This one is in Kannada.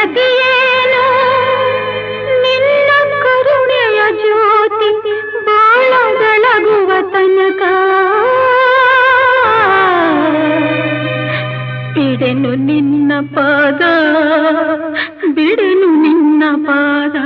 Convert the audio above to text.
ಗತಿಯೇನು ನಿನ್ನ ಕರುಣೆಯ ಜ್ಯೋತಿ ಬಾಳ ಬೆಳಗುವ ತನಕ ಬಿಡೆನು ನಿನ್ನ ಪಾದ ಬಿಡೆನು ನಿನ್ನ ಪಾದ